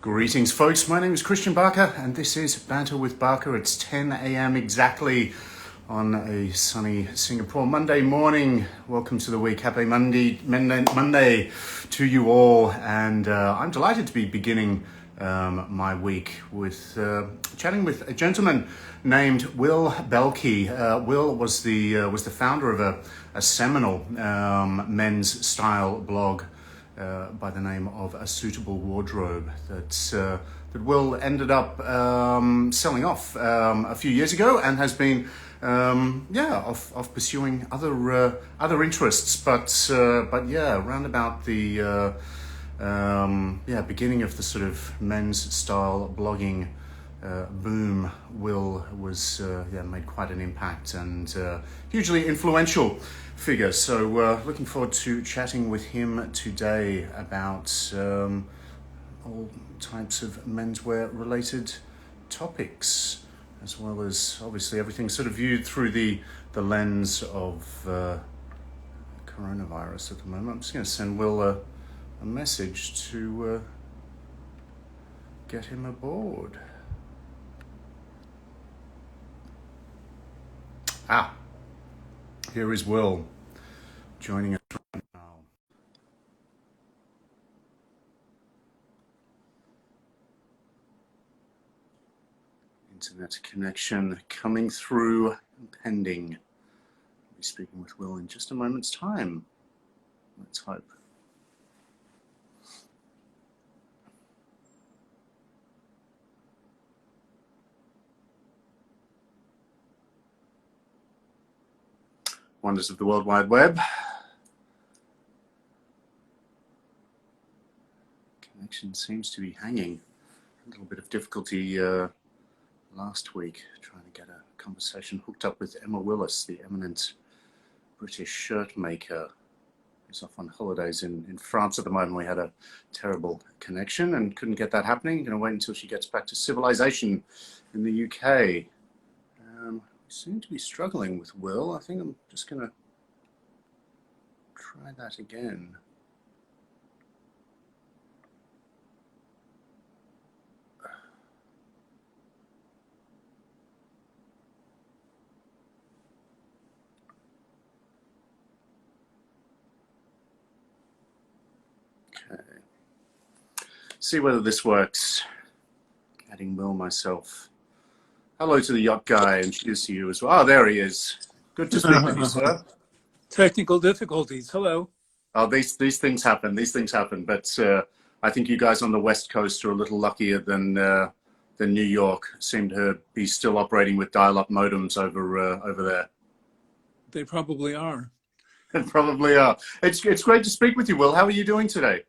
Greetings, folks. My name is Christian Barker, and this is Banter with Barker. It's 10 a.m. exactly on a sunny Singapore Monday morning. Welcome to the week. Happy Monday to you all. And I'm delighted to be beginning my week with chatting with a gentleman named Will Boehlke. Will was the founder of a seminal men's style blog by the name of A Suitable Wardrobe that Will ended up selling off a few years ago, and has been of pursuing other interests, but around about the beginning of the sort of men's style blogging boom, Will was made quite an impact and hugely influential figure. So looking forward to chatting with him today about all types of menswear related topics, as well as obviously everything sort of viewed through the lens of coronavirus at the moment. I'm just going to send Will a message to get him aboard. Here is Will joining us right now. Internet connection coming through, pending. I'll be speaking with Will in just a moment's time. Let's hope. Wonders of the World Wide Web. Connection seems to be hanging. A little bit of difficulty last week trying to get a conversation hooked up with Emma Willis, the eminent British shirt maker who's off on holidays in France at the moment. We had a terrible connection and couldn't get that happening. Going to wait until she gets back to civilization in the UK. Seem to be struggling with Will. I think I'm just going to try that again. Okay. See whether this works. Adding Will myself. Hello to the yacht guy, introduce you as well. Oh, there he is. Good to speak with you, sir. Technical difficulties. Hello. Oh, these things happen. These things happen. But I think you guys on the West Coast are a little luckier than New York. Seem to be still operating with dial-up modems over there. They probably are. They probably are. It's great to speak with you, Will. How are you doing today?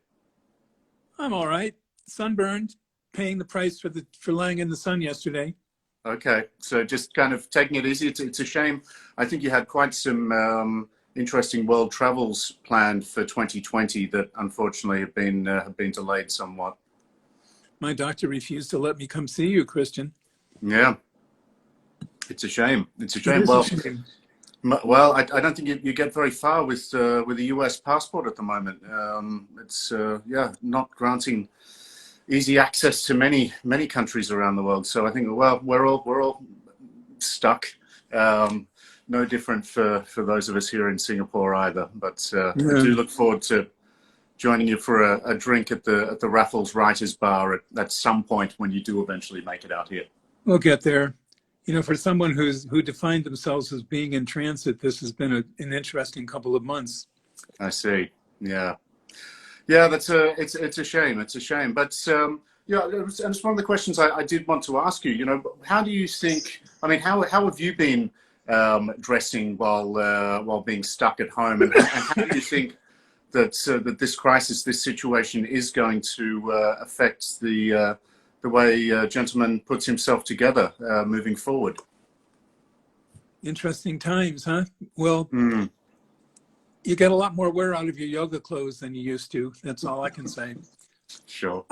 I'm all right. Sunburned, paying the price for laying in the sun yesterday. Okay, so just kind of taking it easy. It's a shame. I think you had quite some interesting world travels planned for 2020 that unfortunately have been delayed somewhat. My doctor refused to let me come see you, Christian. Yeah, it's a shame. It's a shame. It is a shame. Well, I don't think you get very far with the US passport at the moment. It's not granting easy access to many countries around the world. So I think, well, we're all stuck. No different for those of us here in Singapore either. But I do look forward to joining you for a drink at the Raffles Writers Bar at some point when you do eventually make it out here. We'll get there. You know, for someone who defined themselves as being in transit, this has been an interesting couple of months. I see. Yeah. Yeah, it's a shame. It's a shame. But and it's one of the questions I did want to ask you. You know, how do you think? I mean, how have you been dressing while being stuck at home, and how do you think that this crisis, this situation, is going to affect the way a gentleman puts himself together moving forward? Interesting times, huh? Well. You get a lot more wear out of your yoga clothes than you used to. That's all I can say. Sure.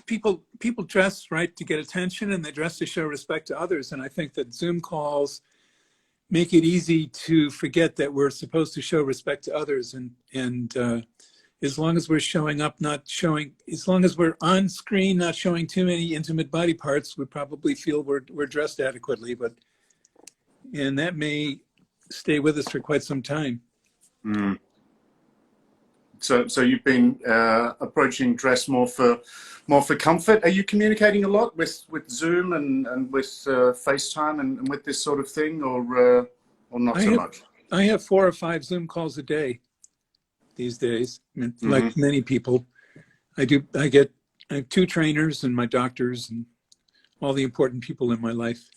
People dress, right, to get attention, and they dress to show respect to others. And I think that Zoom calls make it easy to forget that we're supposed to show respect to others and as long as we're showing up, not showing, as long as we're on screen, not showing too many intimate body parts, we probably feel we're dressed adequately, and that may stay with us for quite some time. Mm. So you've been approaching dress more for comfort. Are you communicating a lot with Zoom and with FaceTime and with this sort of thing, or not so much? I have 4 or 5 Zoom calls a day these days. Like many people, I have 2 trainers and my doctors and all the important people in my life.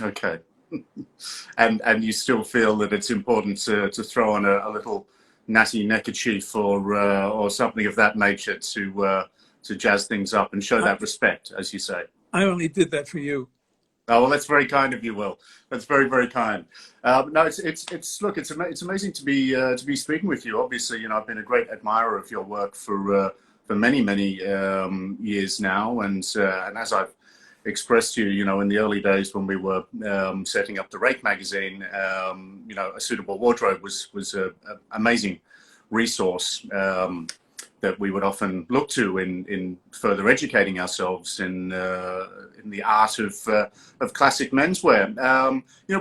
Okay. And you still feel that it's important to throw on a little natty neckerchief or something of that nature to jazz things up and show that respect, as you say. I only did that for you. Oh, well, that's very kind of you, Will. That's very, very kind. No, it's amazing to be speaking with you. Obviously, I've been a great admirer of your work for many years now, and as I've expressed to you, in the early days when we were setting up the Rake magazine, a suitable wardrobe was an amazing resource that we would often look to in further educating ourselves in the art of classic menswear.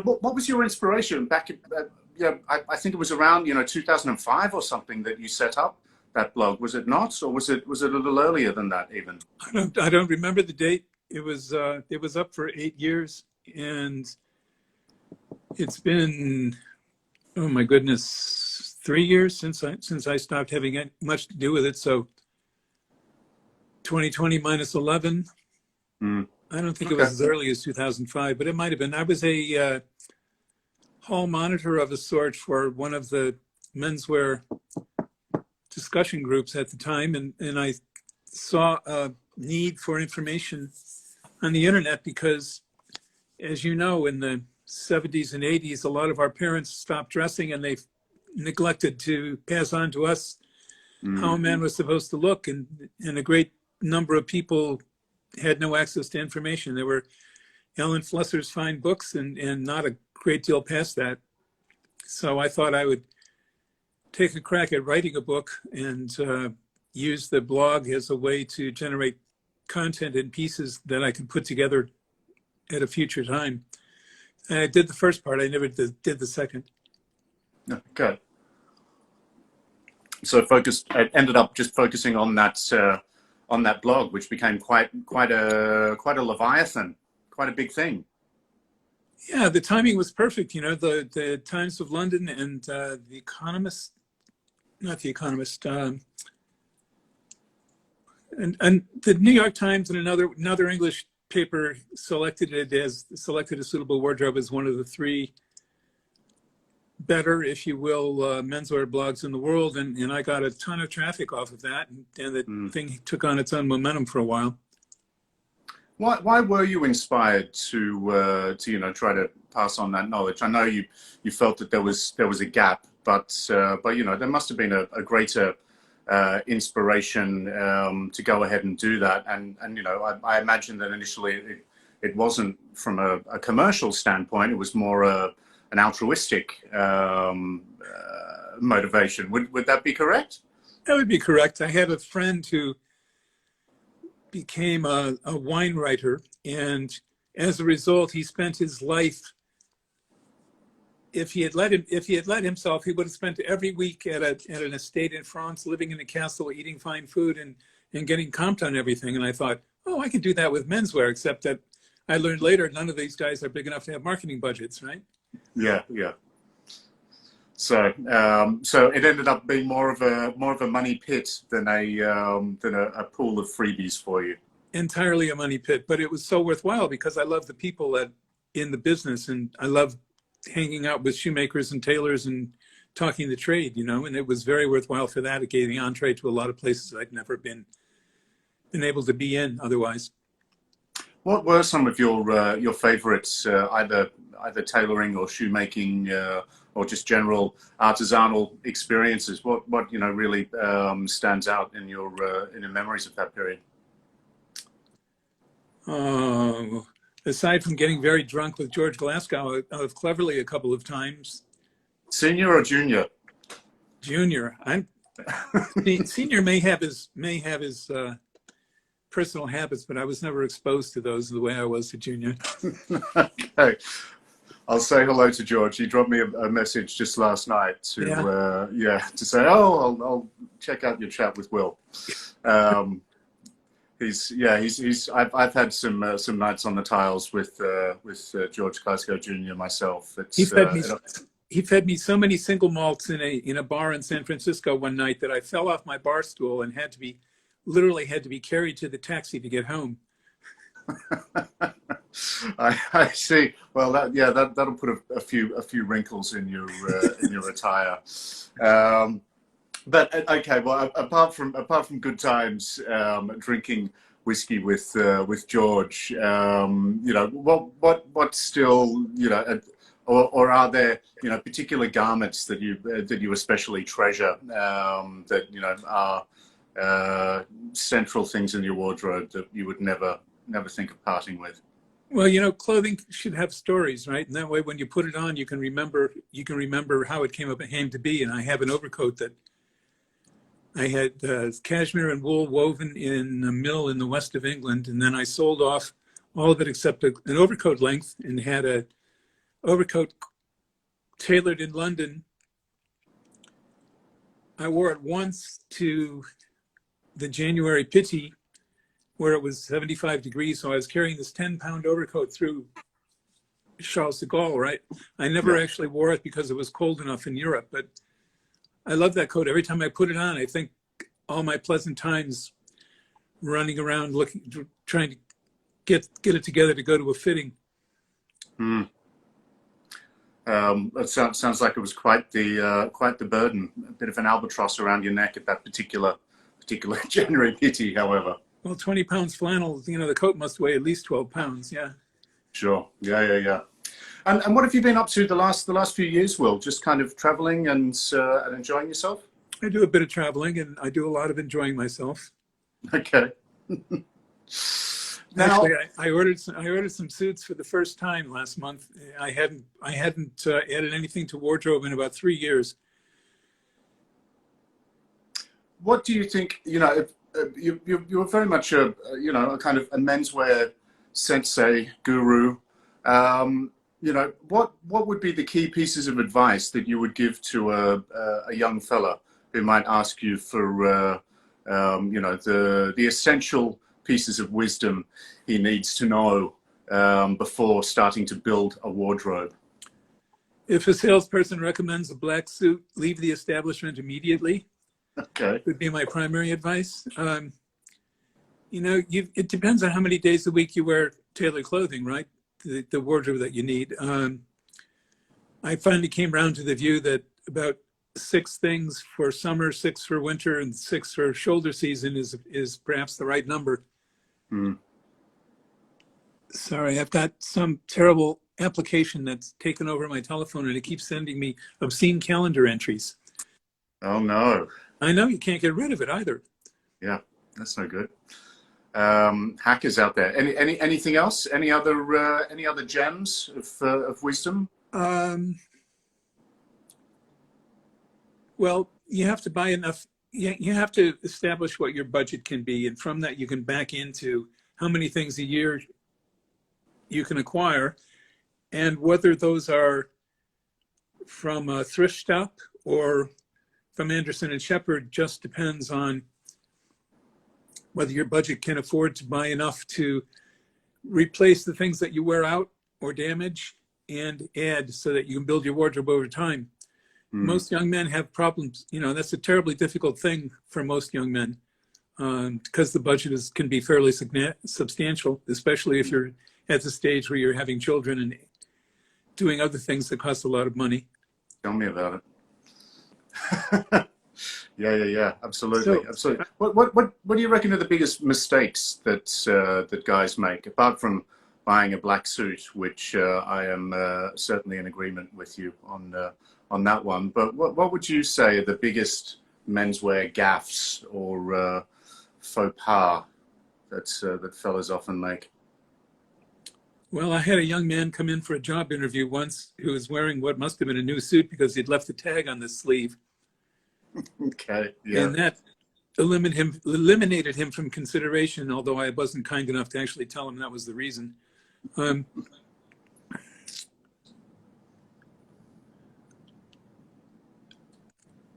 What was your inspiration back? I think it was around 2005 or something that you set up that blog. Was it not, or was it a little earlier than that even? I don't remember the date. It was up for 8 years, and it's been, oh my goodness, 3 years since I stopped having much to do with it. So 2020 minus 11. I don't think it was as early as 2005, but it might have been. I was a hall monitor of a sort for one of the menswear discussion groups at the time, and I saw a need for information on the internet because, as you know, in the 70s and 80s, a lot of our parents stopped dressing and they neglected to pass on to us how a man was supposed to look, and a great number of people had no access to information. There were Ellen Flusser's fine books and not a great deal past that. So I thought I would take a crack at writing a book and use the blog as a way to generate content and pieces that I could put together at a future time. And I did the first part. I never did the second. Okay. So I ended up just focusing on that blog, which became quite a leviathan, quite a big thing. Yeah, the timing was perfect. The Times of London and the Economist, not the Economist, and the New York Times and another English paper selected a suitable wardrobe as one of the 3 better, if you will, menswear blogs in the world, and I got a ton of traffic off of that, and the thing took on its own momentum for a while. Why were you inspired to try to pass on that knowledge? I know you felt that there was a gap, but there must have been a greater inspiration to go ahead and do that. And I imagine that initially it wasn't from a commercial standpoint. It was more an altruistic motivation. Would that be correct? That would be correct. I had a friend who became a wine writer, and as a result, he spent his life. If he had let himself, he would have spent every week at an estate in France, living in a castle, eating fine food, and getting comped on everything. And I thought, oh, I could do that with menswear, except that I learned later none of these guys are big enough to have marketing budgets, right? Yeah. So it ended up being more of a money pit than a pool of freebies for you. Entirely a money pit, but it was so worthwhile because I love the people in the business, and I love hanging out with shoemakers and tailors and talking the trade, and it was very worthwhile for that. It gave me entree to a lot of places I'd never been able to be in otherwise. What were some of your favorites, either tailoring or shoemaking, or just general artisanal experiences? What really stands out in your memories of that period? Aside from getting very drunk with George Glasgow of Cleverly a couple of times. Senior or junior? Junior. Senior may have his personal habits, but I was never exposed to those the way I was to Junior. Okay. I'll say hello to George. He dropped me a message just last night to say, oh, I'll check out your chat with Will. I've had some nights on the tiles with George Glasgow Jr. myself. He fed me so many single malts in a bar in San Francisco one night that I fell off my bar stool and literally had to be carried to the taxi to get home. I see. Well, that'll put a few wrinkles in your attire. But okay. Well, apart from good times, drinking whiskey with George, what still, or are there particular garments that you especially treasure, that are central things in your wardrobe that you would never think of parting with? Well, clothing should have stories, right? And that way, when you put it on, you can remember how it came to be. And I have an overcoat that I had cashmere and wool woven in a mill in the west of England, and then I sold off all of it except an overcoat length, and had an overcoat tailored in London. I wore it once to the January Pitti, where it was 75 degrees. So I was carrying this 10-pound overcoat through Charles de Gaulle, right? I never actually wore it because it was cold enough in Europe, but I love that coat. Every time I put it on, I think all my pleasant times running around trying to get it together to go to a fitting. It sounds like it was quite the burden, a bit of an albatross around your neck at that particular January Pitti, however. Well, 20 pounds flannel, the coat must weigh at least 12 pounds. Yeah. Sure. Yeah. And what have you been up to the last few years, Will? Just kind of traveling and enjoying yourself? I do a bit of traveling, and I do a lot of enjoying myself. Okay. Now, actually, I ordered some suits for the first time last month. I hadn't added anything to wardrobe in about 3 years. What do you think? You're very much a kind of a menswear sensei guru. What would be the key pieces of advice that you would give to a young fella who might ask you for the essential pieces of wisdom he needs to know before starting to build a wardrobe? If a salesperson recommends a black suit, leave the establishment immediately. Okay. Would be my primary advice. It depends on how many days a week you wear tailored clothing, right? The wardrobe that you need. I finally came around to the view that about 6 things for summer, 6 for winter, and 6 for shoulder season is perhaps the right number. Sorry, I've got some terrible application that's taken over my telephone, and it keeps sending me obscene calendar entries. Oh no. I know, you can't get rid of it either. Yeah, that's no good. Hackers out there. Anything else? Any other gems of wisdom? Well, you have to buy enough. You have to establish what your budget can be, and from that you can back into how many things a year you can acquire, and whether those are from a thrift shop or from Anderson and Shepherd just depends on whether your budget can afford to buy enough to replace the things that you wear out or damage and add so that you can build your wardrobe over time. Most young men have problems. That's a terribly difficult thing for most young men because the budget can be fairly substantial, especially if you're at the stage where you're having children and doing other things that cost a lot of money. Tell me about it. Yeah, absolutely. What do you reckon are the biggest mistakes that guys make, apart from buying a black suit, which I am certainly in agreement with you on that one? But what would you say are the biggest menswear gaffes or faux pas that fellas often make? Well, I had a young man come in for a job interview once who was wearing what must have been a new suit because he'd left the tag on the sleeve. Okay. Yeah. and that eliminated him from consideration, although I wasn't kind enough to actually tell him that was the reason. Um,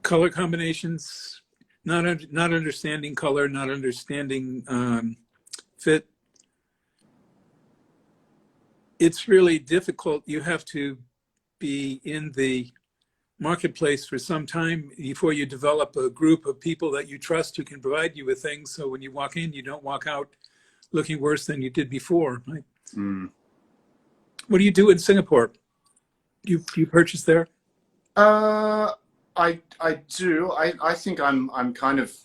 color combinations, not understanding color, not understanding fit. It's really difficult. You have to be in the marketplace for some time before you develop a group of people that you trust who can provide you with things. So when you walk in, you don't walk out looking worse than you did before. Right? Mm. What do you do in Singapore? You purchase there? I do. I think I'm kind of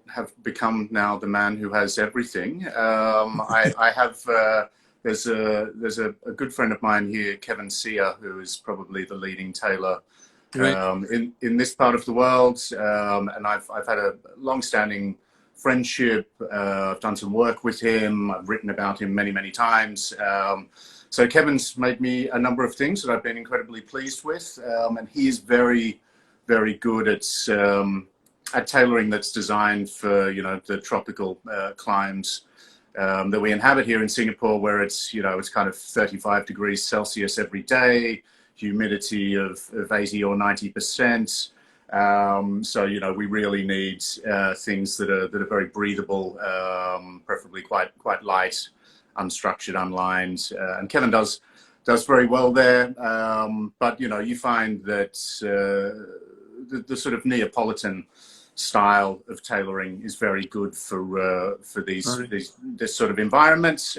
have become now the man who has everything. I have there's a good friend of mine here, Kevin Sear, who is probably the leading tailor Right. in this part of the world, and I've had a long-standing friendship. I've done some work with him. I've written about him many times. So Kevin's made me a number of things that I've been incredibly pleased with, and he is very good at tailoring that's designed for the tropical climes that we inhabit here in Singapore, where it's it's kind of 35 degrees Celsius every day, humidity of 80 or 90%. So we really need things that are very breathable, preferably quite light, unstructured, unlined, and Kevin does very well there. But you find that the sort of Neapolitan style of tailoring is very good for this sort of environment.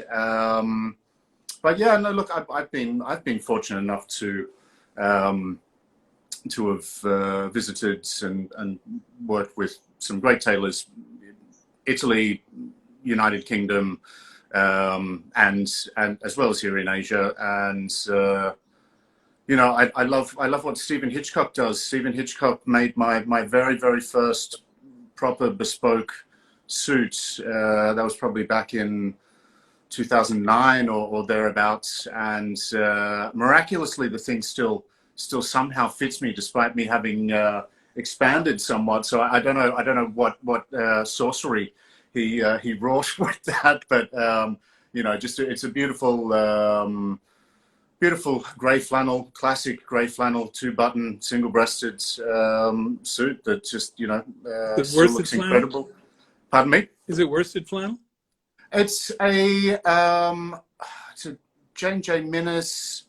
But yeah, no, look, I've been fortunate enough to have visited and worked with some great tailors, Italy, United Kingdom, and as well as here in Asia. And I love what Stephen Hitchcock does. Stephen Hitchcock made my very first proper bespoke suit. That was probably back in 2009 or thereabouts, and miraculously the thing still somehow fits me despite me having expanded somewhat. So I don't know what sorcery he wrought with that, but just it's a beautiful grey flannel, classic grey flannel, 2-button, single-breasted suit that just still looks incredible. Pardon me? Is it worsted flannel? It's a J&J Minnis.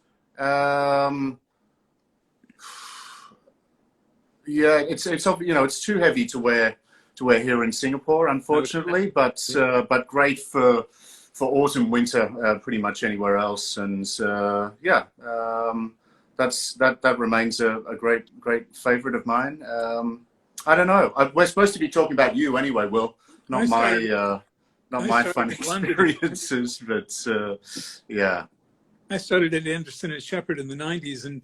Yeah, it's too heavy to wear here in Singapore, unfortunately, but great for autumn, winter, pretty much anywhere else. And that remains a great favorite of mine. I don't know. We're supposed to be talking about you anyway, Will, not my fun experiences, but yeah. I started at Anderson and Shepherd in the 90s, and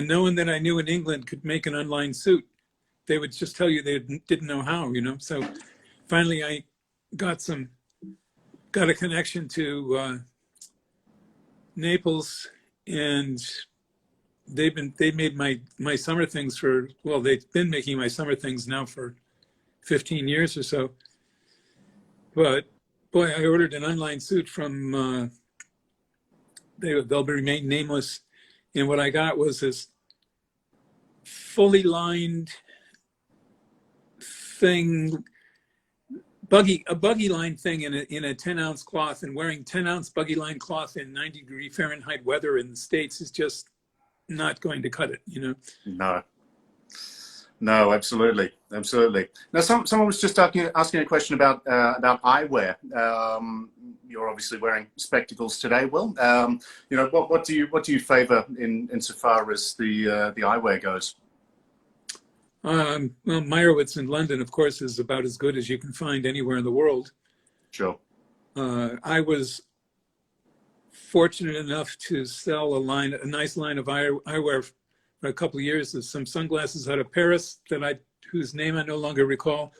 no one that I knew in England could make an unlined suit. They would just tell you they didn't know how, So finally I got a connection to Naples, and they made my summer things they've been making my summer things now for 15 years or so. But boy, I ordered an unlined suit from they'll remain nameless, and what I got was this fully lined thing, a buggy line thing in a 10-ounce cloth, and wearing 10-ounce buggy line cloth in 90-degree Fahrenheit weather in the States is just not going to cut it, No, absolutely. Now, someone was just asking a question about eyewear. You're obviously wearing spectacles today, Will. What do you favour insofar as the eyewear goes? Well, Meyerowitz in London, of course, is about as good as you can find anywhere in the world. Sure. I was fortunate enough to sell a nice line of eyewear for a couple of years. There's some sunglasses out of Paris whose name I no longer recall.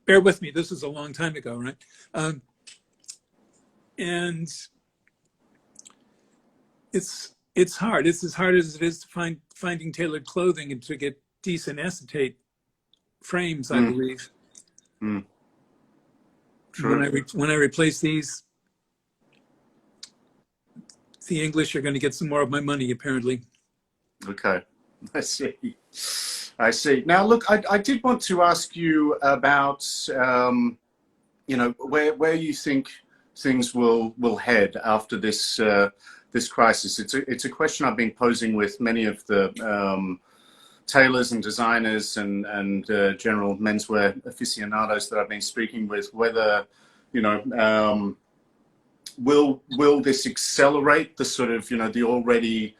Bear with me. This is a long time ago, right? And it's hard. It's as hard as it is to finding tailored clothing and to get decent acetate frames, I believe. Mm. True. When I replace these, the English are going to get some more of my money, apparently. Okay, I see. I see. Now, look, I did want to ask you about, you know, where you think things will head after this this crisis. It's a question I've been posing with many of the tailors and designers and general menswear aficionados that I've been speaking with. Whether, you know, will this accelerate the sort of, you know, the already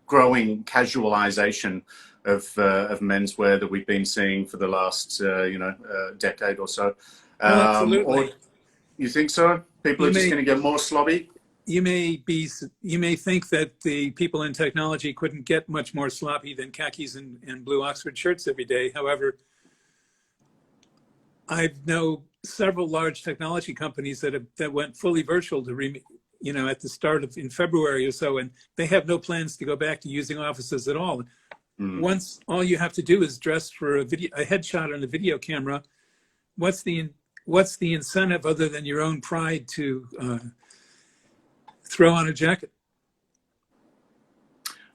growing casualization of menswear that we've been seeing for the last decade or so. Well, absolutely. Or you think so? People are just going to get more slobby? You may think that the people in technology couldn't get much more sloppy than khakis and blue Oxford shirts every day. However, I know several large technology companies that went fully virtual at the start of in February or so, and they have no plans to go back to using offices at all. Once all you have to do is dress for a headshot on a video camera, what's the incentive other than your own pride to throw on a jacket?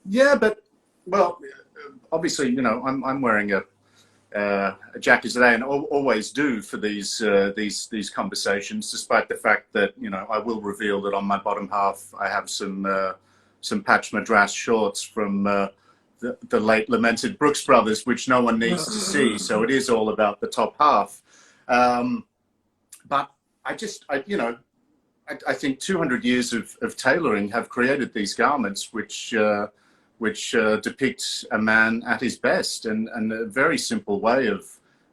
Yeah, but well, obviously, you know, I'm wearing a jacket today, and always do for these conversations, despite the fact that, you know, I will reveal that on my bottom half I have some patch madras shorts from the late lamented Brooks Brothers, which no one needs to see. So it is all about the top half. But I think 200 years of tailoring have created these garments which depict a man at his best, and a very simple way of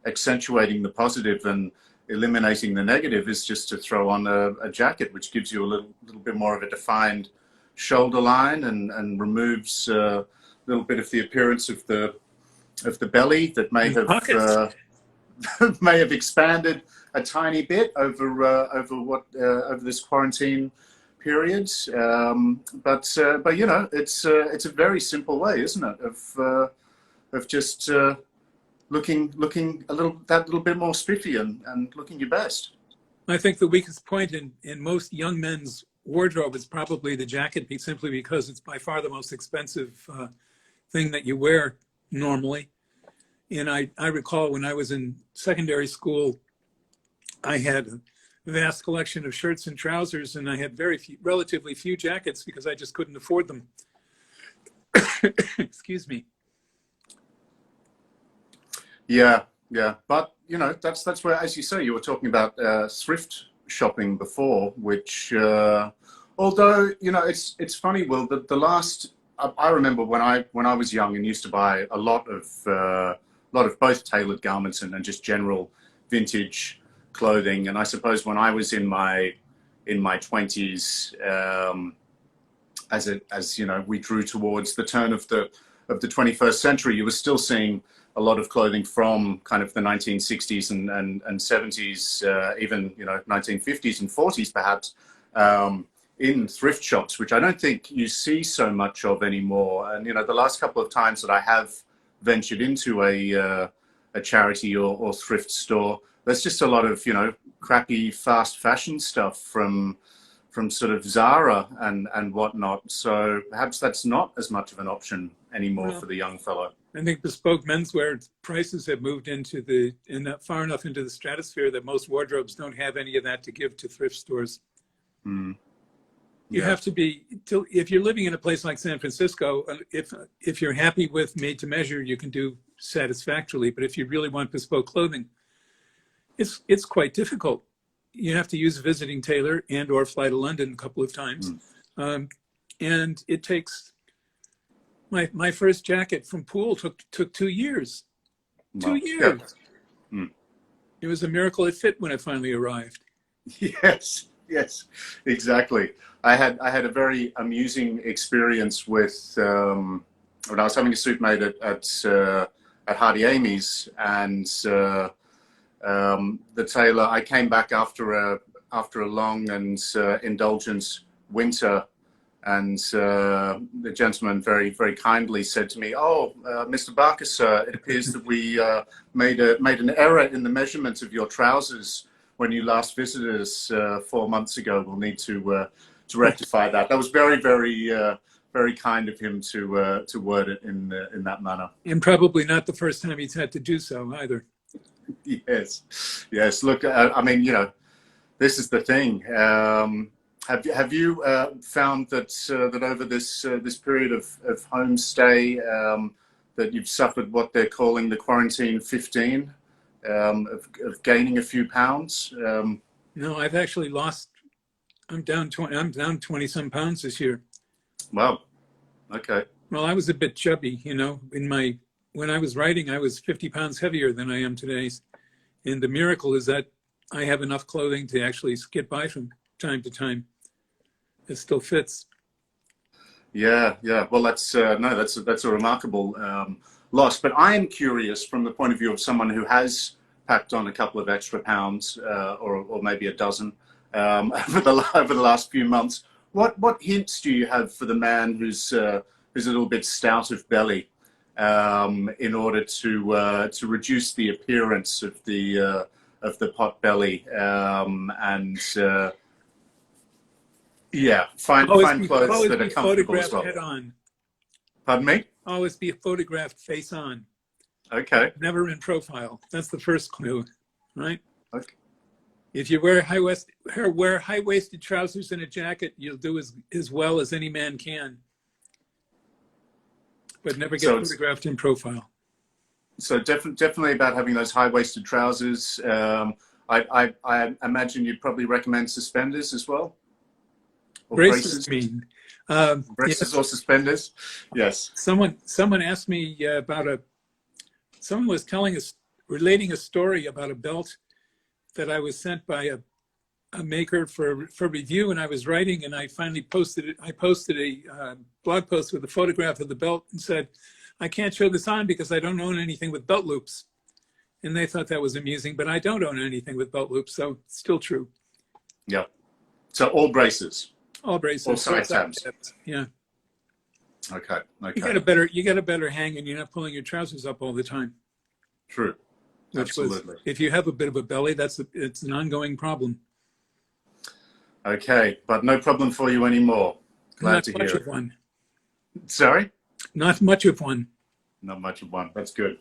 accentuating the positive and eliminating the negative is just to throw on a jacket, which gives you a little bit more of a defined shoulder line and removes a little bit of the appearance of the belly that may have may have expanded a tiny bit over this quarantine period, but you know, it's a very simple way, isn't it, of just looking that little bit more spiffy and looking your best. I think the weakest point in most young men's wardrobe is probably the jacket, simply because it's by far the most expensive thing that you wear normally. And I recall when I was in secondary school, I had a vast collection of shirts and trousers, and I had relatively few jackets because I just couldn't afford them. Excuse me. Yeah. But, you know, that's where, as you say, you were talking about thrift shopping before, which, although, you know, it's funny, Will, the last, I remember when I was young and used to buy a lot of both tailored garments and just general vintage clothing. And I suppose when I was in my 20s, as you know, we drew towards the turn of the 21st century, you were still seeing a lot of clothing from kind of the 1960s and 70s, even, you know, 1950s and 40s perhaps, in thrift shops, which I don't think you see so much of anymore. And, you know, the last couple of times that I have ventured into a charity or thrift store, there's just a lot of, you know, crappy fast fashion stuff from sort of Zara and whatnot. So perhaps that's not as much of an option anymore for the young fellow. I think bespoke menswear prices have moved far enough into the stratosphere that most wardrobes don't have any of that to give to thrift stores. You have to be, if you're living in a place like San Francisco, if you're happy with made to measure, you can do satisfactorily. But if you really want bespoke clothing, it's quite difficult. You have to use a visiting tailor and or fly to London a couple of times. And it takes, my first jacket from Poole took 2 years. Wow. 2 years. Yeah. It was a miracle it fit when it finally arrived. Yes, exactly. I had a very amusing experience with when I was having a suit made at Hardy Amy's, and the tailor, I came back after a long and indulgent winter And the gentleman very, very kindly said to me, "Oh, Mr. Barker, sir, it appears that we made an error in the measurement of your trousers when you last visited us 4 months ago. We'll need to rectify that." That was very, very, very kind of him to word it in that manner. And probably not the first time he's had to do so either. Yes, yes. Look, I mean, this is the thing. Have you found that that over this period of homestay that you've suffered what they're calling the quarantine 15, of gaining a few pounds? No, I've actually lost. I'm down 20 some pounds this year. Wow. Okay. Well, I was a bit chubby, when I was writing, I was 50 pounds heavier than I am today. And the miracle is that I have enough clothing to actually get by from time to time. It still fits. Yeah, yeah. Well, that's that's a remarkable loss. But I am curious from the point of view of someone who has packed on a couple of extra pounds, or maybe a dozen, over the last few months. What hints do you have for the man who's a little bit stout of belly, in order to reduce the appearance of the pot belly, and yeah, find clothes that are comfortable as well. Head on. Pardon me? Always be photographed face on. Okay. Never in profile. That's the first clue, right? Okay. If you wear high-waisted trousers and a jacket, you'll do as well as any man can. But never get photographed in profile. So definitely about having those high-waisted trousers. I imagine you'd probably recommend suspenders as well. Or braces, I mean. Braces, yes. Or suspenders. Yes. Someone asked me about someone was relating a story about a belt that I was sent by a maker for review, and I was writing, and I finally posted it. I posted a blog post with a photograph of the belt and said, "I can't show this on because I don't own anything with belt loops." And they thought that was amusing, but I don't own anything with belt loops, so it's still true. Yeah. So all braces. All braces. All side tabs. Yeah. Okay. Okay. You get a better hang, and you're not pulling your trousers up all the time. True. Absolutely. If you have a bit of a belly, it's an ongoing problem. Okay, but no problem for you anymore. Glad to hear. Not much of one. Sorry? Not much of one. Not much of one. That's good.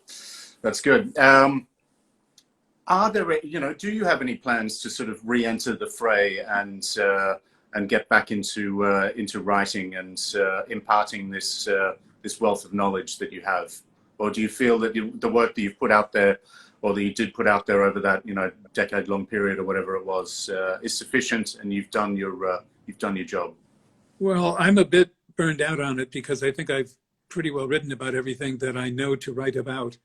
That's good. Are there, do you have any plans to sort of re-enter the fray and get back into writing and imparting this wealth of knowledge that you have? Or do you feel that the work that you've put out there, or that you did put out there over that decade-long period or whatever it was, is sufficient, and you've done your job? Well, I'm a bit burned out on it because I think I've pretty well written about everything that I know to write about,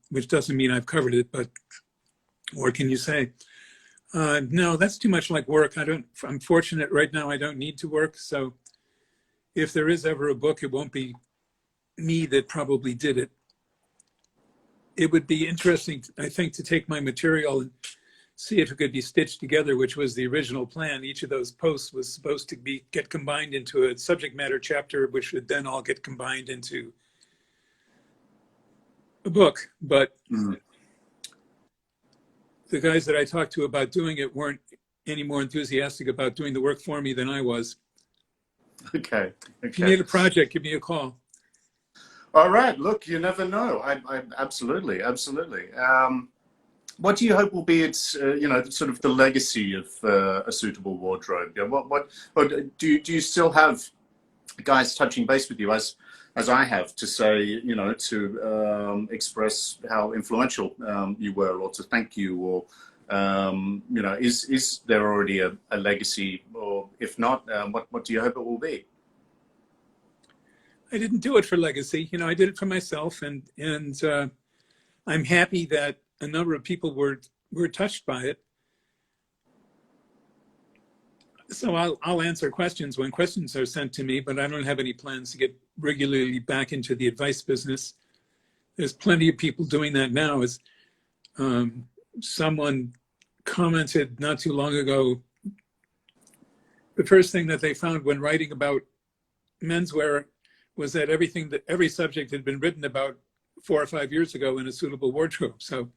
which doesn't mean I've covered it, but what can you say? No, that's too much like work. I'm fortunate right now. I don't need to work, so if there is ever a book, it won't be me that probably did it. It would be interesting, I think, to take my material and see if it could be stitched together, which was the original plan. Each of those posts was supposed to get combined into a subject matter chapter, which would then all get combined into a book. But the guys that I talked to about doing it weren't any more enthusiastic about doing the work for me than I was. Okay. If you need a project, give me a call. All right. Look, you never know. I absolutely. What do you hope will be its, sort of the legacy of A Suitable Wardrobe? What do you still have guys touching base with you as I have to say, to express how influential you were, or to thank you, or is there already a legacy, or if not, what do you hope it will be? I didn't do it for legacy. I did it for myself, and I'm happy that a number of people were touched by it. So I'll answer questions when questions are sent to me, but I don't have any plans to get regularly back into the advice business. There's plenty of people doing that now. As someone commented not too long ago, the first thing that they found when writing about menswear was that every subject had been written about 4 or 5 years ago in a suitable wardrobe. So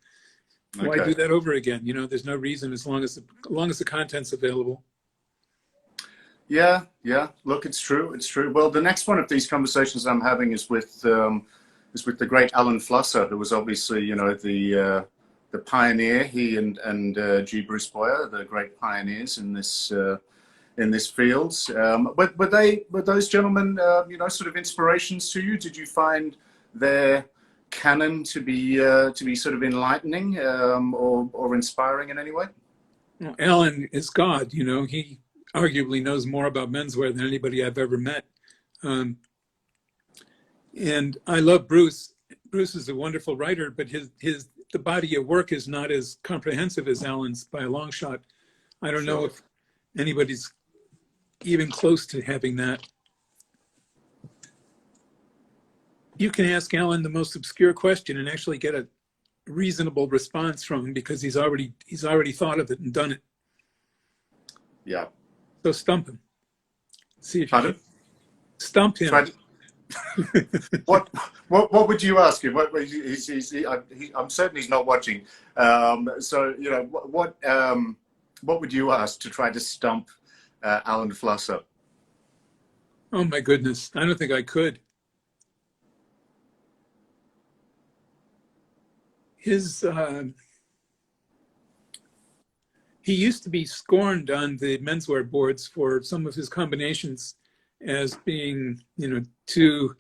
why do that over again? You know, there's no reason as long as the content's available. Yeah, yeah. Look, it's true. It's true. Well, the next one of these conversations I'm having is with the great Alan Flusser, who was obviously, you know, the pioneer. He and G. Bruce Boyer, the great pioneers in this field. Were those gentlemen, you know, sort of inspirations to you? Did you find their canon to be sort of enlightening or inspiring in any way? Well, Alan is God. You know, he arguably knows more about menswear than anybody I've ever met. And I love Bruce. Bruce is a wonderful writer, but the body of work is not as comprehensive as Alan's by a long shot. I don't know if anybody's even close to having that. You can ask Alan the most obscure question and actually get a reasonable response from him because he's already thought of it and done it. Yeah. So stump him. See if you can. Stump him. What would you ask him? I'm certain he's not watching. So you know what would you ask to try to stump Alan Flusser? Oh my goodness, I don't think I could. He used to be scorned on the menswear boards for some of his combinations as being, you know, too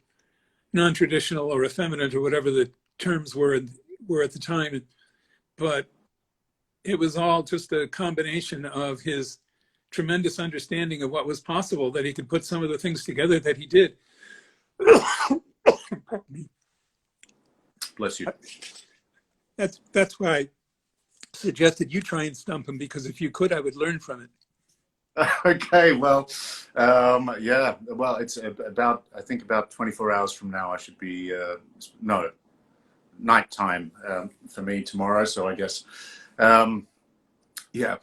non-traditional or effeminate or whatever the terms were at the time. But it was all just a combination of his tremendous understanding of what was possible, that he could put some of the things together that he did. Bless you. That's why I suggested you try and stump him, because if you could, I would learn from it. Okay, well, yeah, well, it's about, I think about 24 hours from now, I should be, no, nighttime for me tomorrow. So I guess, yeah,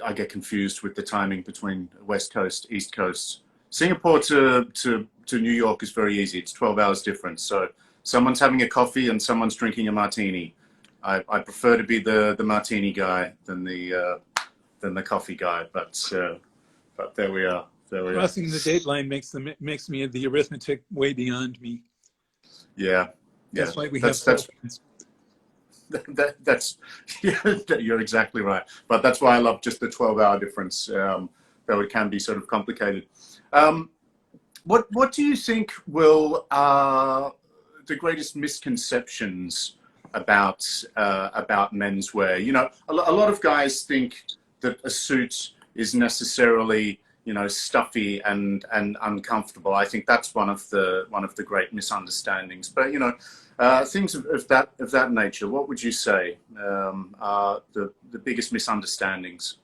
I get confused with the timing between West Coast, East Coast. Singapore to New York is very easy. It's 12 hours difference. So someone's having a coffee and someone's drinking a martini. I prefer to be the martini guy than the coffee guy, but there we are. Crossing the date line makes me the arithmetic way beyond me. Yeah, that's why we have cell phones. That's you're exactly right. But that's why I love just the 12-hour difference, though it can be sort of complicated. What do you think will the greatest misconceptions about menswear? You know, a lot of guys think that a suit is necessarily, you know, stuffy and uncomfortable. I think that's one of the great misunderstandings. But you know, things of that nature. What would you say are the biggest misunderstandings?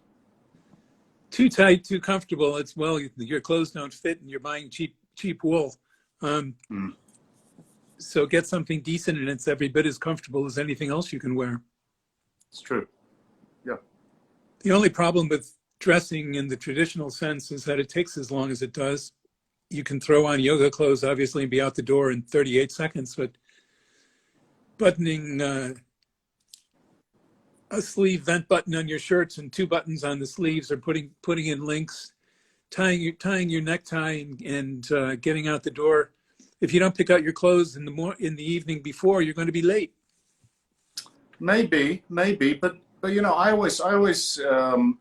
Too tight, too comfortable. It's, well, your clothes don't fit, and you're buying cheap wool. So get something decent, and it's every bit as comfortable as anything else you can wear. It's true. Yeah. The only problem with dressing in the traditional sense is that it takes as long as it does. You can throw on yoga clothes, obviously, and be out the door in 38 seconds, but buttoning a sleeve vent button on your shirts and 2 buttons on the sleeves, or putting in links, tying your necktie and getting out the door. If you don't pick out your clothes in the evening before, you're going to be late. Maybe, but you know, I always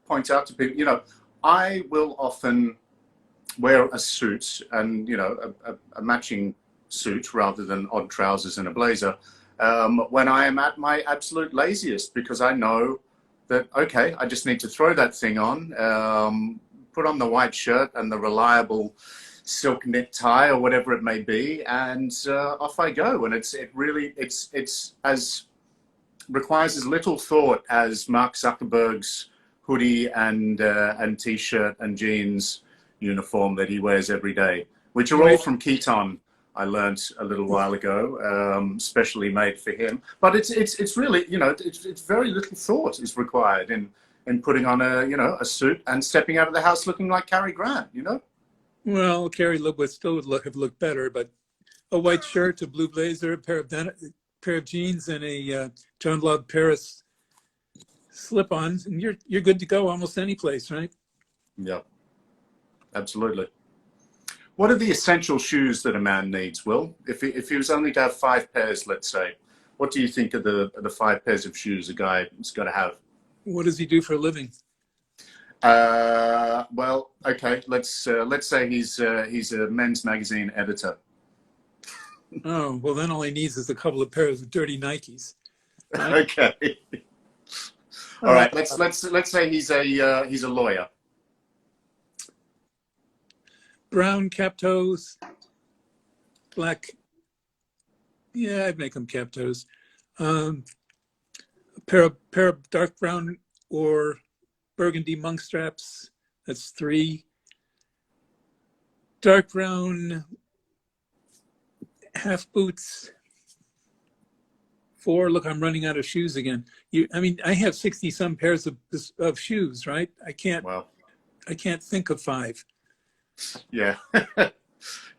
point out to people, you know, I will often wear a suit and, you know, a matching suit rather than odd trousers and a blazer when I am at my absolute laziest, because I know that, okay, I just need to throw that thing on, put on the white shirt and the reliable silk knit tie or whatever it may be, and off I go. And it's as requires as little thought as Mark Zuckerberg's hoodie and t-shirt and jeans uniform that he wears every day, which are all from Keaton. I learned a little while ago, specially made for him. But it's really, you know, it's very little thought is required in putting on a suit and stepping out of the house looking like Cary Grant, Well, Carrie would still have looked better, but a white shirt, a blue blazer, a pair of jeans, and a John Love Paris slip-ons, and you're good to go almost any place, right? Yeah, absolutely. What are the essential shoes that a man needs, Will? If he was only to have 5 pairs, let's say, what do you think are the 5 pairs of shoes a guy's got to have? What does he do for a living? Well, okay, let's say he's a men's magazine editor. Oh, well, then all he needs is a couple of pairs of dirty Nikes. Right? Okay. All right. Let's say he's a lawyer. Brown cap toes, black. Yeah, I'd make them cap toes. A pair of dark brown or burgundy monk straps. That's 3. Dark brown half boots. 4. Look, I'm running out of shoes again. I have 60 some pairs of shoes, right? I can't think of 5. Yeah.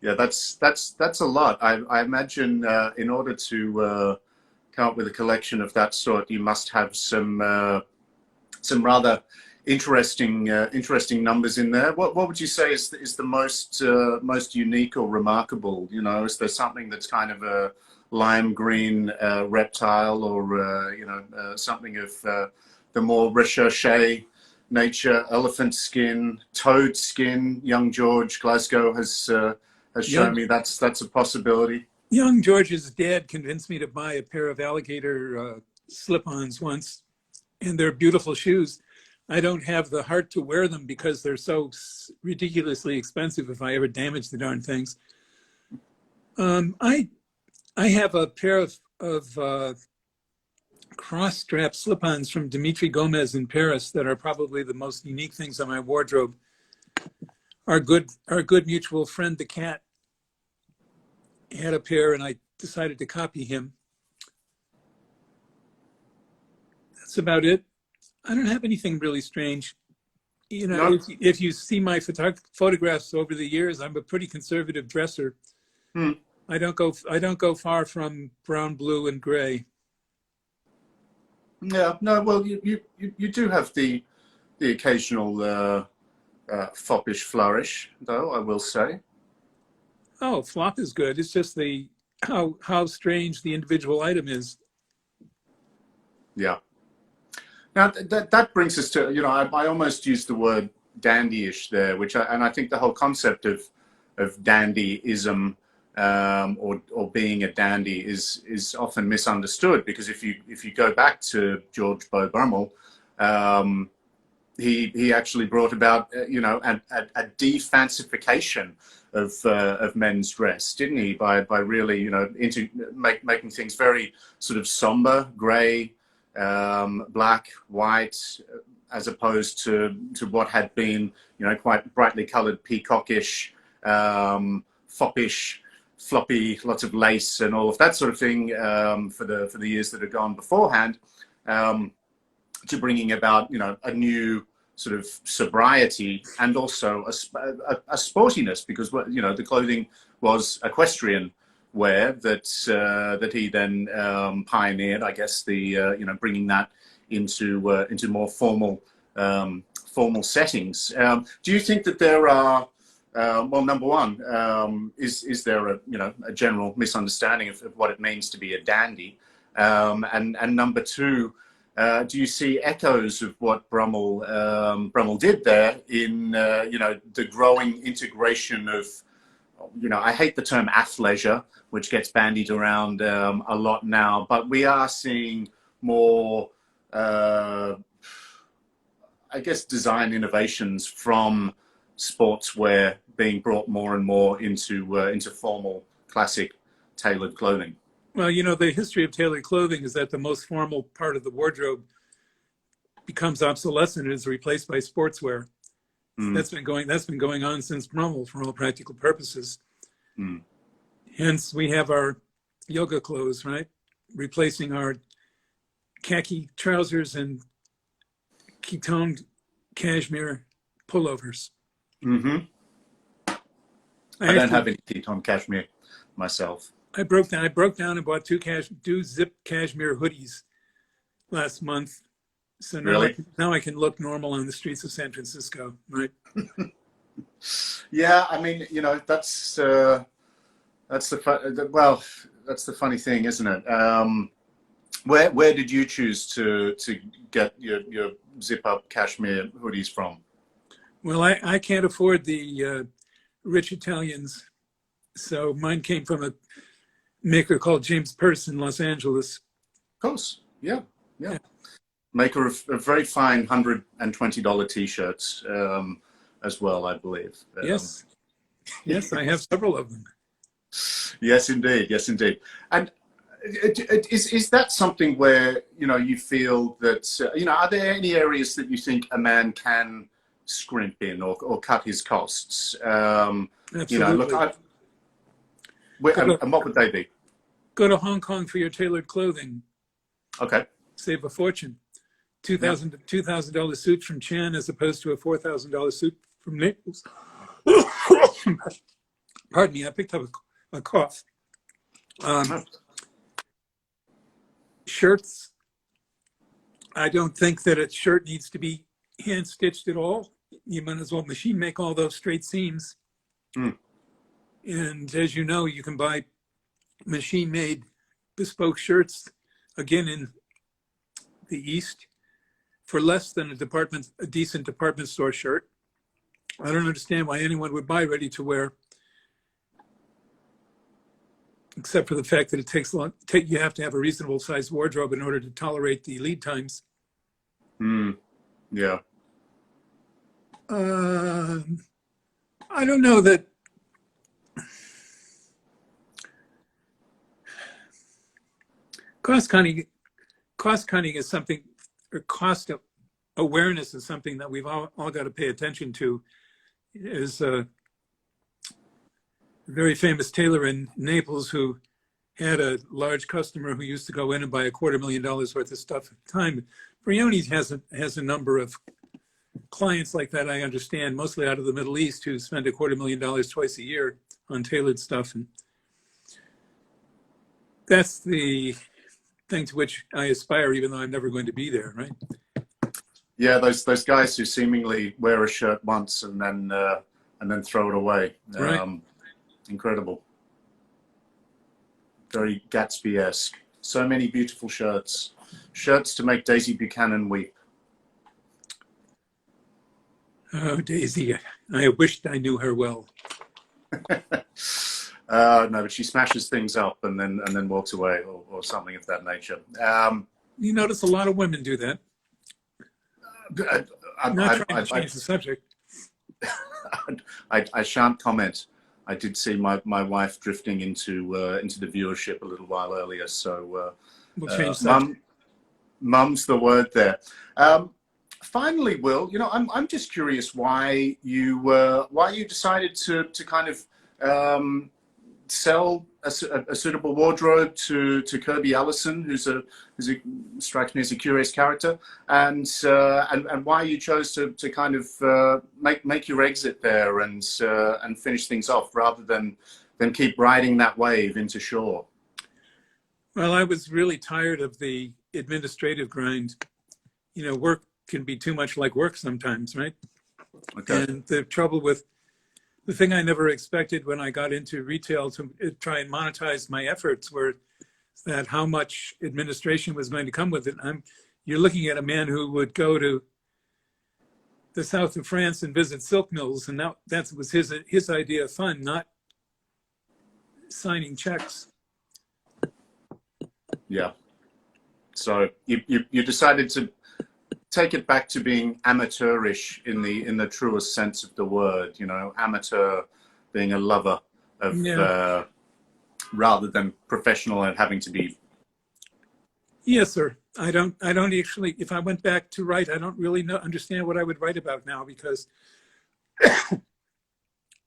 Yeah, that's a lot. I imagine in order to come up with a collection of that sort, you must have some rather interesting numbers in there. What would you say is the most unique or remarkable? Is there something that's kind of a lime green reptile, or something of the more recherche nature, elephant skin, toad skin? Young George Glasgow has shown me that's a possibility. Young George's dad convinced me to buy a pair of alligator slip-ons once, and they're beautiful shoes. I don't have the heart to wear them because they're so ridiculously expensive if I ever damage the darn things. I have a pair of cross-strap slip-ons from Dimitri Gomez in Paris that are probably the most unique things on my wardrobe. Our good mutual friend, the cat, had a pair, and I decided to copy him. That's about it. I don't have anything really strange. No. If you see my photographs over the years, I'm a pretty conservative dresser. I don't go far from brown, blue, and gray. Yeah, no. Well, you do have the occasional foppish flourish, though, I will say. Oh, flop is good. It's just how strange the individual item is. Yeah. Now that brings us to I almost used the word dandyish there, and I think the whole concept of dandyism or being a dandy is often misunderstood, because if you go back to George Beau Brummel, he actually brought about a defancification of men's dress, didn't he? By really making things very sort of somber, grey, black, white, as opposed to what had been quite brightly coloured, peacockish, foppish, floppy, lots of lace and all of that sort of thing for the years that had gone beforehand, to bringing about a new sort of sobriety and also a sportiness, because the clothing was equestrian wear that he then pioneered. I guess the bringing that into more formal settings. Do you think that there are well, number one, is there a general misunderstanding of what it means to be a dandy, and number two, do you see echoes of what Brummel did there in the growing integration of I hate the term athleisure, which gets bandied around a lot now, but we are seeing more I guess design innovations from sportswear being brought more and more into formal classic tailored clothing. Well, the history of tailored clothing is that the most formal part of the wardrobe becomes obsolescent and is replaced by sportswear. That's been going on since Brummel, for all practical purposes. Hence, we have our yoga clothes, right, replacing our khaki trousers and ketoned cashmere pullovers. Mm-hmm. I don't have any ketone cashmere myself. I broke down and bought two zip cashmere hoodies last month. So Really? now I can look normal on the streets of San Francisco, right? Yeah, I mean, that's that's the funny thing, isn't it? Where did you choose to get your zip up cashmere hoodies from? Well, I can't afford the rich Italians, so mine came from a maker called James Purse in Los Angeles. Of course, yeah. Maker of very fine $120 T-shirts as well, I believe. Yes, I have several of them. Yes, indeed. And is that something where you feel that are there any areas that you think a man can scrimp in or cut his costs? Absolutely. Look, and what would they be? Go to Hong Kong for your tailored clothing. Okay. Save a fortune. $2,000 suit from Chan as opposed to a $4,000 suit from Naples. Pardon me, I picked up a cough. Shirts. I don't think that a shirt needs to be hand stitched at all. You might as well machine make all those straight seams. And as you know, you can buy machine made bespoke shirts, again in the East, for less than a decent department store shirt. I don't understand why anyone would buy ready to wear, except for the fact that it takes you have to have a reasonable sized wardrobe in order to tolerate the lead times. Yeah. I don't know that. Cost cutting is something, or cost awareness is something that we've all got to pay attention to. Is a very famous tailor in Naples who had a large customer who used to go in and buy $250,000 worth of stuff at a time. Brioni has a number of clients like that, I understand, mostly out of the Middle East, who spend $250,000 twice a year on tailored stuff. And that's the thing to which I aspire, even though I'm never going to be there, right? Yeah, those guys who seemingly wear a shirt once and then throw it away. Right. Incredible. Very Gatsby-esque. So many beautiful shirts. Shirts to make Daisy Buchanan weep. Oh, Daisy, I wished I knew her well. No, but she smashes things up and then walks away or something of that nature. You notice a lot of women do that. I'm not trying to change the subject. I shan't comment. I did see my wife drifting into the viewership a little while earlier, so we'll change subject. Mum's the word there. Finally, Will, I'm just curious why you decided to kind of sell a suitable wardrobe to Kirby Allison, who strikes me as a curious character, and why you chose to kind of make your exit there and finish things off rather than keep riding that wave into shore. Well, I was really tired of the administrative grind. Work can be too much like work sometimes, right? Okay. And the trouble with the thing I never expected when I got into retail to try and monetize my efforts were that how much administration was going to come with it. You're looking at a man who would go to the south of France and visit silk mills, and that was his idea of fun, not signing checks. Yeah. So you decided to take it back to being amateurish in the truest sense of the word, amateur being a lover of rather than professional and having to be. Yes, sir. I don't actually, if I went back to write, I don't really understand what I would write about now, because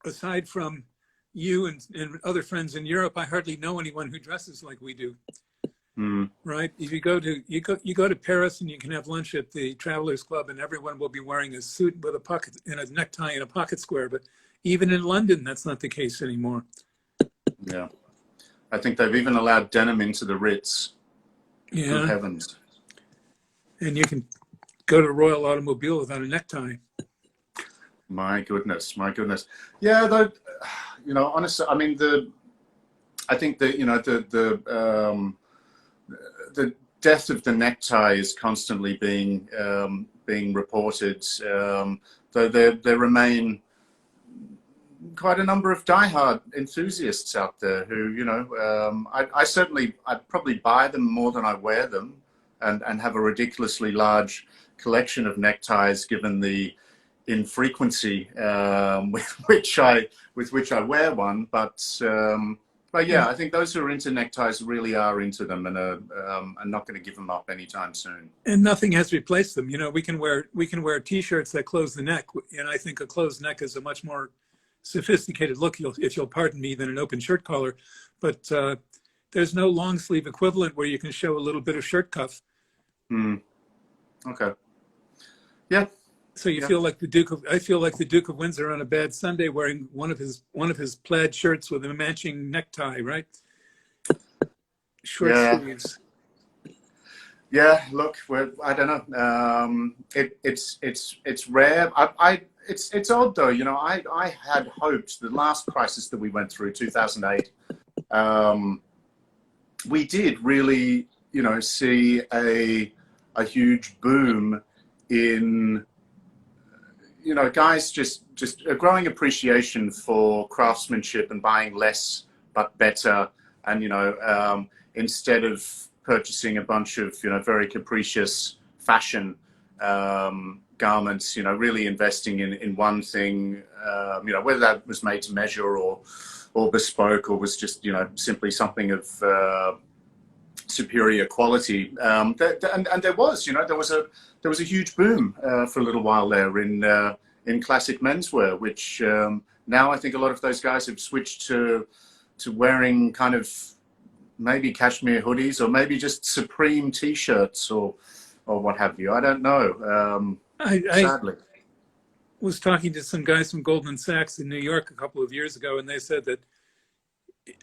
aside from you and other friends in Europe, I hardly know anyone who dresses like we do. Mm. right? If you go to Paris and you can have lunch at the Travelers Club, and everyone will be wearing a suit with a pocket and a necktie and a pocket square. But even in London, that's not the case anymore. Yeah. I think they've even allowed denim into the Ritz. Good Yeah, heavens. and you can go to Royal Automobile without a necktie. My goodness, my goodness. Yeah, though, honestly, I mean, I think that, the death of the necktie is constantly being reported, though there remain quite a number of diehard enthusiasts out there who, I'd probably buy them more than I wear them, and have a ridiculously large collection of neckties given the infrequency with which I wear one. But yeah, I think those who are into neckties really are into them, and are not going to give them up anytime soon. And nothing has replaced them. We can wear T-shirts that close the neck, and I think a closed neck is a much more sophisticated look, if you'll pardon me, than an open shirt collar. But there's no long sleeve equivalent where you can show a little bit of shirt cuff. Okay. Yeah. So you feel like I feel like the Duke of Windsor on a bad Sunday wearing one of his plaid shirts with a matching necktie, right? Short sleeves. Yeah, look, I don't know. It's rare. It's odd though. I had hoped the last crisis that we went through, 2008, we did really, see a huge boom in, guys just a growing appreciation for craftsmanship and buying less but better, and instead of purchasing a bunch of very capricious fashion garments, really investing in one thing, whether that was made to measure or bespoke, or was just simply something of superior quality. And there was a huge boom for a little while there in classic menswear, which now I think a lot of those guys have switched to wearing kind of maybe cashmere hoodies, or maybe just Supreme T-shirts, or what have you. I don't know. Sadly, I was talking to some guys from Goldman Sachs in New York a couple of years ago, and they said that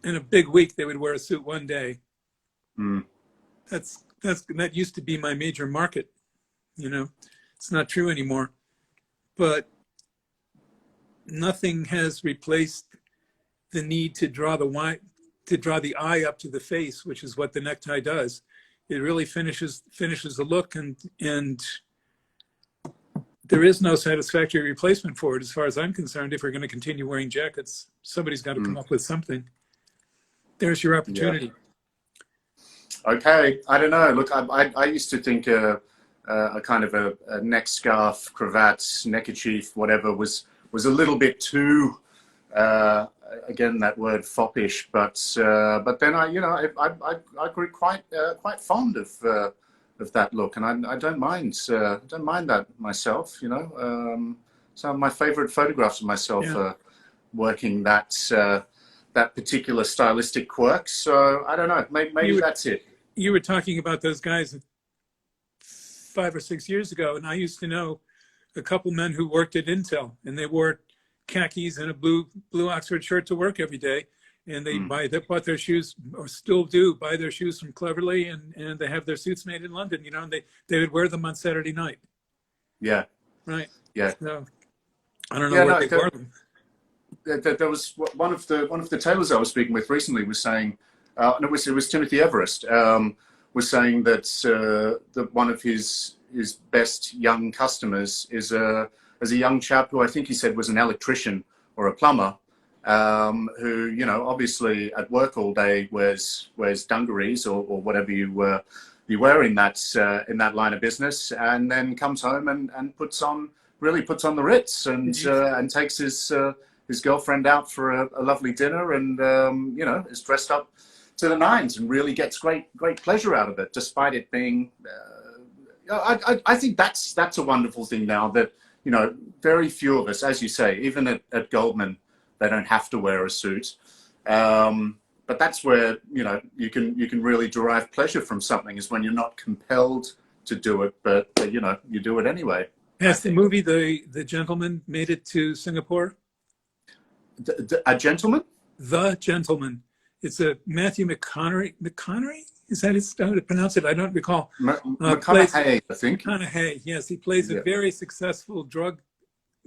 in a big week they would wear a suit one day. That used to be my major market. It's not true anymore. But nothing has replaced the need to draw the eye up to the face, which is what the necktie does. It really finishes the look, and there is no satisfactory replacement for it, as far as I'm concerned. If we're going to continue wearing jackets, somebody's got to come up with something. There's your opportunity. Yeah. Okay, I don't know. Look, I used to think a kind of a neck scarf, cravat, neckerchief, whatever was a little bit too, again, that word foppish. But then I grew quite fond of that look, and I don't mind that myself. Some of my favorite photographs of myself are working that particular stylistic quirk. So I don't know. Maybe that's it. You were talking about those guys 5 or 6 years ago, and I used to know a couple men who worked at Intel, and they wore khakis and a blue Oxford shirt to work every day, and they bought their shoes, or still do buy their shoes from Cleverly, and they have their suits made in London, and they would wear them on Saturday night. Yeah. Right. Yeah. So I don't know where they wore them. There was one of the tailors I was speaking with recently was saying, and it was Timothy Everest, was saying that one of his best young customers is a young chap who I think he said was an electrician or a plumber, who obviously at work all day wears dungarees or whatever you wear in that line of business, and then comes home and puts on the Ritz, and takes his girlfriend out for a lovely dinner, and is dressed up to the nines and really gets great pleasure out of it, despite it being I think that's a wonderful thing now, that very few of us, as you say, even at Goldman, they don't have to wear a suit. but that's where, you know, you can really derive pleasure from something, is when you're not compelled to do it, but you know, you do it anyway. Has the movie The Gentleman made it to Singapore? A gentleman? The Gentleman. It's a Matthew McConaughey. McConaughey? Is that how to pronounce it? I don't recall. McConaughey, I think. McConaughey, yes. He plays a very successful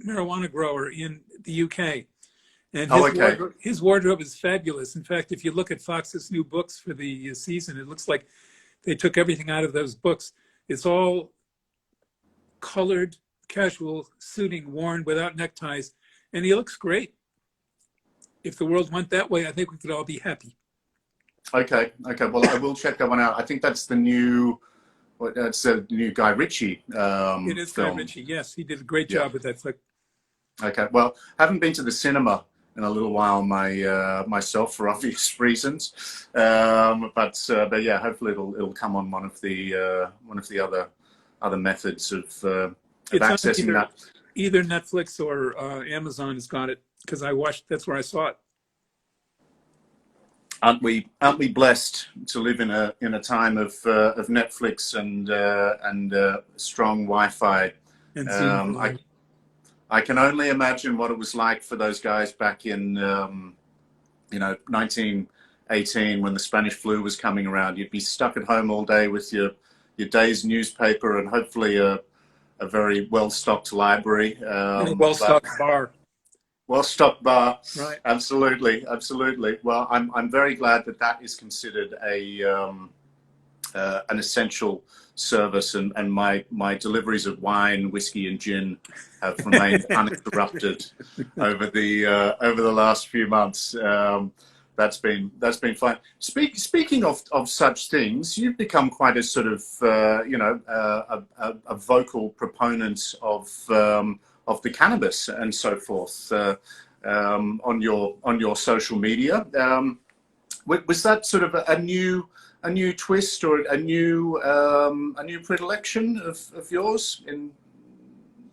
marijuana grower in the UK. And his wardrobe is fabulous. In fact, if you look at Fox's new books for the season, it looks like they took everything out of those books. It's all colored, casual suiting worn without neckties. And he looks great. If the world went that way, I think we could all be happy. Okay. Well, I will check that one out. I think that's the new Guy Ritchie It is film. Guy Ritchie, yes. He did a great job with that flick. Okay. Well, haven't been to the cinema in a little while myself, for obvious reasons. But yeah, hopefully it'll come on one of the other methods of accessing that. Either Netflix or Amazon has got it, because that's where I saw it. Aren't we blessed to live in a time of Netflix and strong Wi-Fi? And I can only imagine what it was like for those guys back in 1918, when the Spanish flu was coming around. You'd be stuck at home all day with your day's newspaper and hopefully a very well-stocked library, and a well-stocked bar. Well-stocked bar, right? Absolutely. Well, I'm very glad that is considered an essential service, and my deliveries of wine, whiskey, and gin have remained uninterrupted over the last few months. That's been fine. Speaking of such things, you've become quite a sort of a vocal proponent of the cannabis and so forth on your social media. Was that sort of a new twist or a new predilection of yours?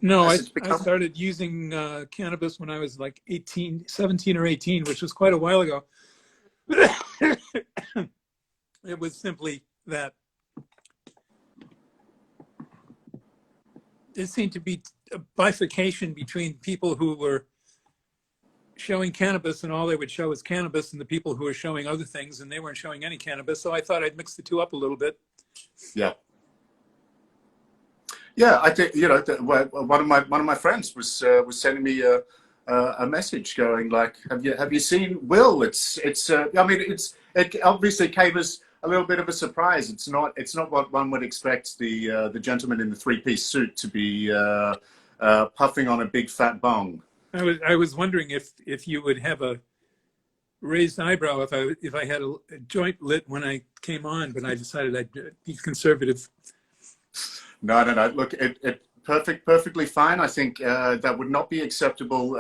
No, I started using cannabis when I was like 17 or 18, which was quite a while ago. It was simply that there seemed to be a bifurcation between people who were showing cannabis and all they would show is cannabis, and the people who were showing other things and they weren't showing any cannabis. So I thought I'd mix the two up a little bit. Yeah, I think one of my friends was sending me a message going like, have you seen Will? It obviously came as a little bit of a surprise. It's not what one would expect the gentleman in the three-piece suit to be puffing on a big fat bong. I was wondering if you would have a raised eyebrow if I had a joint lit when I came on, but I decided I'd be conservative. No. Look, it perfectly fine. I think that would not be acceptable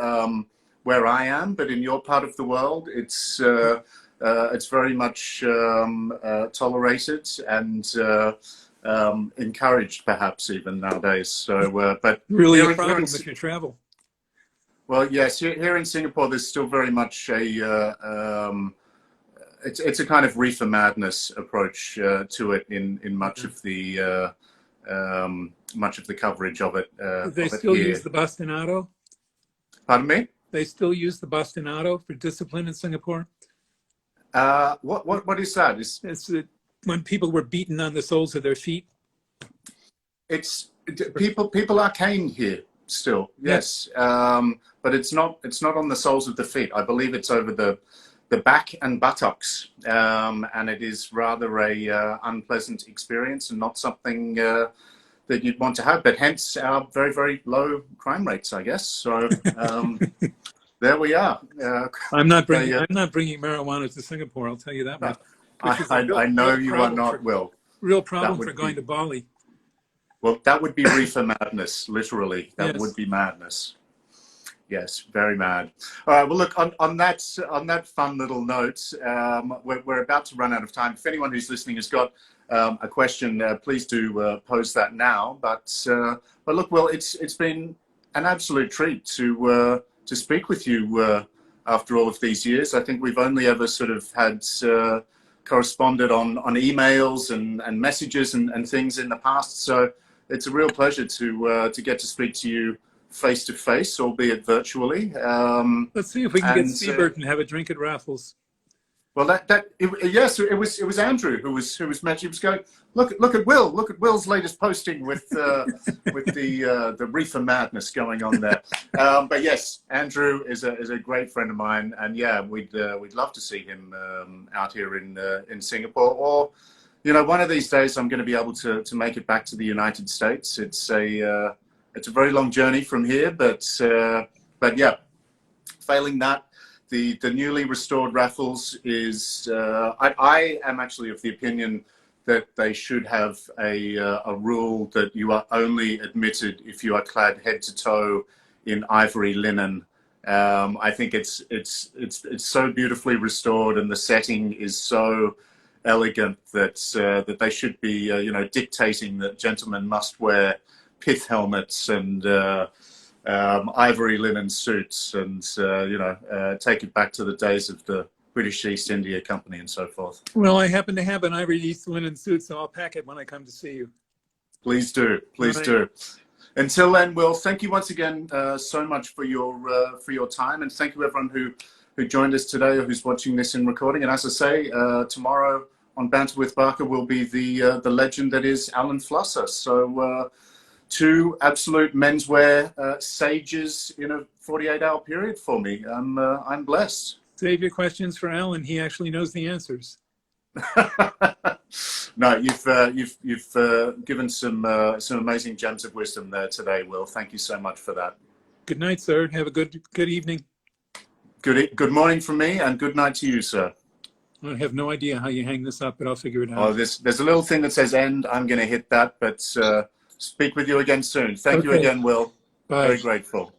where I am, but in your part of the world, it's very much tolerated and encouraged, perhaps even nowadays. So, but really a problem if you travel. Well, yes, here in Singapore, there's still very much it's a kind of reefer madness approach to it in much of the coverage of it. They still use the bastinado? Pardon me? They still use the bastinado for discipline in Singapore? What is that? It's when people were beaten on the soles of their feet. It's people are caned here still, yes, but it's not on the soles of the feet. I believe it's over the back and buttocks, and it is rather a unpleasant experience and not something that you'd want to have. But hence our very, very low crime rates, I guess. So there we are. I'm not bringing marijuana to Singapore. I'll tell you that much. I know you are not, Will. Real problem for going to Bali. Well, that would be reefer madness, literally. That would be madness. Yes, very mad. All right. Well, look, on that fun little note, we're about to run out of time. If anyone who's listening has got a question, please do pose that now. But look, Will, it's been an absolute treat to speak with you after all of these years. I think we've only ever sort of had corresponded on emails and messages and things in the past. So it's a real pleasure to get to speak to you face to face, albeit virtually. Let's see if we can get Siebert and have a drink at Raffles. Well, yes, it was Andrew who was mentioning. He was going, look at Will, look at Will's latest posting with the reefer madness going on there. But yes, Andrew is a great friend of mine, and yeah, we'd love to see him out here in Singapore, or one of these days I'm going to be able to make it back to the United States. It's a very long journey from here, but yeah, failing that. The newly restored Raffles is, I am actually of the opinion that they should have a rule that you are only admitted if you are clad head to toe in ivory linen. I think it's so beautifully restored, and the setting is so elegant that they should be dictating that gentlemen must wear pith helmets and ivory linen suits, and take it back to the days of the British East India Company and so forth. Well, I happen to have an ivory East linen suit, so I'll pack it when I come to see you. Please do, please do. Until then, Will, thank you once again so much for your time, and thank you everyone who joined us today or who's watching this in recording. And as I say, tomorrow on Banter with Barker will be the legend that is Alan Flusser. So. Two absolute menswear sages in a 48-hour period for me. I'm blessed. Save your questions for Alan. He actually knows the answers. No, you've given some amazing gems of wisdom there today, Will. Thank you so much for that. Good night, sir. Have a good evening. Good morning from me, and good night to you, sir. I have no idea how you hang this up, but I'll figure it out. Oh, there's a little thing that says end. I'm going to hit that, but speak with you again soon. Thank you again, Will. Bye. Very grateful.